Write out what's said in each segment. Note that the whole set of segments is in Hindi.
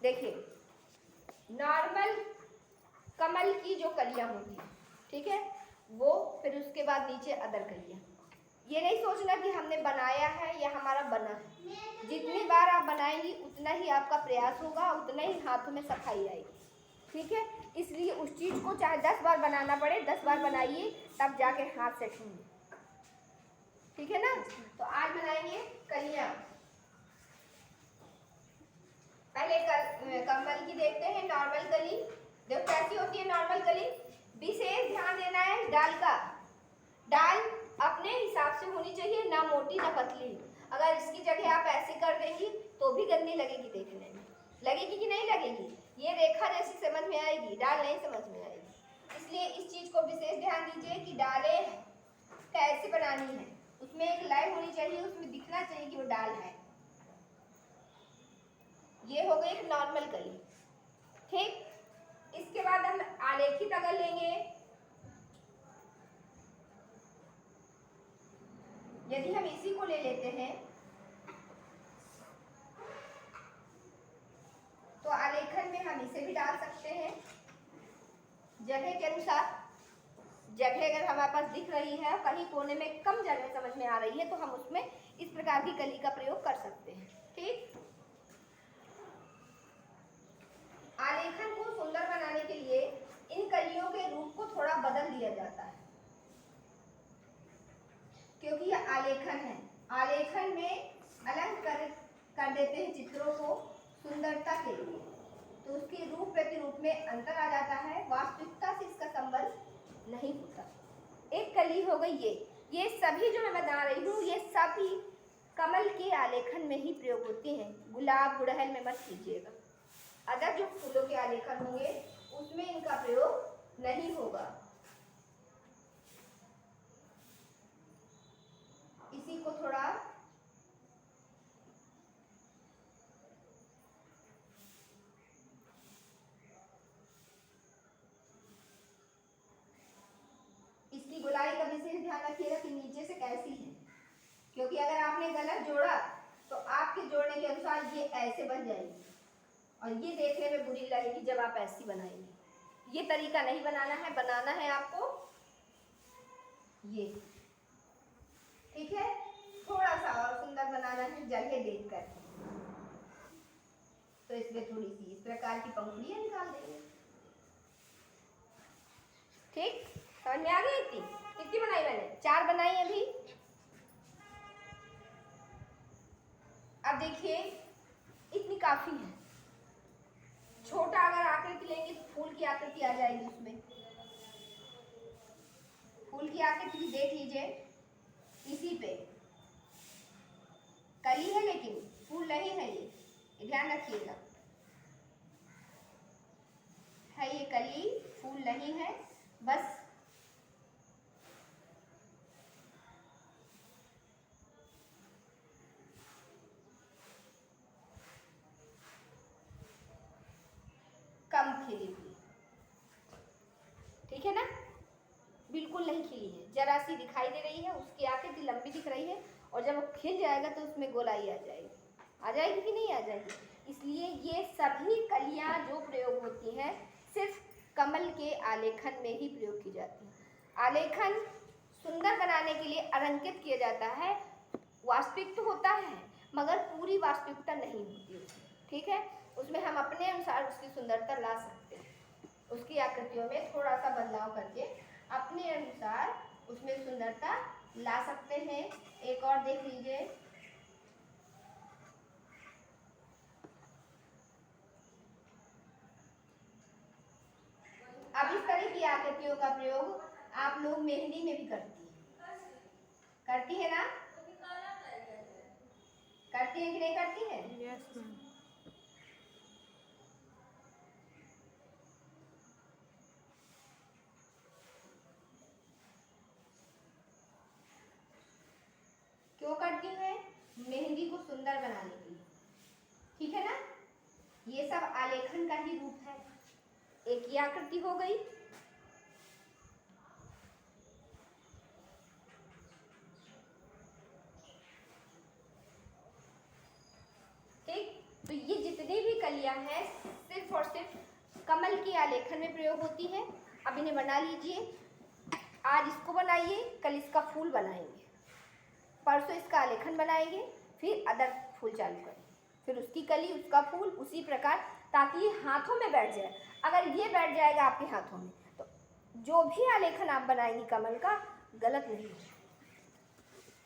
देखिए, नॉर्मल कमल की जो कलियां होती हैं, ठीक है, वो, फिर उसके बाद नीचे अदर कलियां। ये नहीं सोचना कि हमने बनाया है या हमारा बना है। जितनी बार आप बनाएंगी उतना ही आपका प्रयास होगा, उतना ही हाथों में सफाई आएगी, ठीक है। इसलिए उस चीज़ को चाहे 10 बार बनाना पड़े, 10 बार बनाइए, तब जाके हाथ सेट होंगे, ठीक है ना। तो आज बनाएंगे कलियां। पहले कमल की देखते हैं, नॉर्मल कली। देखो कैसी होती है नॉर्मल कली। विशेष ध्यान देना है डाल का। डाल अपने हिसाब से होनी चाहिए, ना मोटी ना पतली। अगर इसकी जगह आप ऐसे कर देंगी तो भी गंदी लगेगी, देखने में लगेगी कि नहीं लगेगी, ये रेखा जैसी समझ में आएगी, डाल नहीं समझ में आएगी। इसलिए इस चीज को विशेष ध्यान दीजिए कि डालें कैसे बनानी है। उसमें एक लाइन होनी चाहिए, उसमें दिखना चाहिए कि वो डाल है। ये हो गई एक नॉर्मल कली, ठीक। इसके बाद हम आलेखित अगर लेंगे, यदि हम इसी को ले लेते हैं तो आलेखन में हम इसे भी डाल सकते हैं जगह के अनुसार। जगह अगर हमारे पास दिख रही है, कहीं कोने में कम जगह समझ में आ रही है, तो हम उसमें इस प्रकार की कली का प्रयोग कर सकते हैं, ठीक। आलेखन को सुंदर बनाने के लिए इन कलियों के रूप को थोड़ा बदल दिया जाता है, क्योंकि यह आलेखन है। आलेखन में अलग कर देते हैं चित्रों को सुंदरता के लिए, तो उसके रूप प्रतिरूप में अंतर आ जाता है, वास्तविकता से इसका संबंध नहीं होता। एक कली हो गई ये सभी जो मैं बता रही हूँ, ये सभी कमल के आलेखन में ही प्रयोग होती हैं। गुलाब गुड़हल में मत कीजिएगा, अदर जो फूलों के आलेखन होंगे उसमें इनका प्रयोग नहीं होगा। इसी को थोड़ा इसकी गोलाई का विशेष ध्यान रखिएगा कि नीचे से कैसी है, क्योंकि अगर आपने गलत जोड़ा तो आपके जोड़ने के अनुसार ये ऐसे बन जाएगी और ये देखने में बुरी लगेगी जब आप ऐसी बनाएंगे। ये तरीका नहीं बनाना है, बनाना है आपको ये, ठीक है। थोड़ा सा और सुंदर बनाना है जगह देखकर, तो इसमें थोड़ी सी इस प्रकार की पंखुड़ियां निकाल देंगे, ठीक। समझ में आ गई? कितनी बनाई मैंने? 4 बनाई अभी। अब देखिए इतनी काफी है। छोटा अगर आकृति लेंगे तो फूल की आकृति आ जाएगी उसमें। फूल की आकृति देख लीजिए, इसी पे कली है लेकिन फूल नहीं है, ये ध्यान रखिएगा, है ये कली, फूल नहीं है, बस कम खिली हुई, ठीक है ना। बिल्कुल नहीं खिली है, जरा सी दिखाई दे रही है, उसकी आकृति लंबी दिख रही है, और जब वो खिल जाएगा तो उसमें गोलाई आ जाएगी कि नहीं आ जाएगी। इसलिए ये सभी कलियां जो प्रयोग होती हैं सिर्फ कमल के आलेखन में ही प्रयोग की जाती है। आलेखन सुंदर बनाने के लिए अलंकृत किया जाता है, वास्तविक तो होता है मगर पूरी वास्तविकता नहीं होती उसमें, ठीक है। उसमें हम अपने अनुसार उसकी सुंदरता ला सकते हैं, उसकी आकृतियों में थोड़ा सा बदलाव करके अपने अनुसार उसमें सुंदरता ला सकते हैं। एक और देख लीजिए, अब इस तरह की आकृतियों का प्रयोग आप लोग मेहंदी में भी करती है ना? करती है कि नहीं करती है? Yes ma'am. क्यों करती है? मेहंदी को सुंदर बनाने के लिए, ठीक है ना। ये सब आलेखन का ही रूप है। एक ये आकृति हो गई, ठीक। तो ये जितनी भी कलियां है सिर्फ और सिर्फ कमल के आलेखन में प्रयोग होती है। अब इन्हें बना लीजिए। आज इसको बनाइए, कल इसका फूल बनाएंगे, परसों इसका आलेखन बनाएंगे, फिर अदर फूल चालू करेंगे, फिर उसकी कली, उसका फूल, उसी प्रकार, ताकि ये हाथों में बैठ जाए। अगर ये बैठ जाएगा आपके हाथों में तो जो भी आलेखन आप बनाएंगी कमल का गलत नहीं है।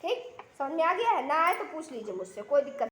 ठीक, समझ में आ गया है? ना आए तो पूछ लीजिए मुझसे, कोई दिक्कत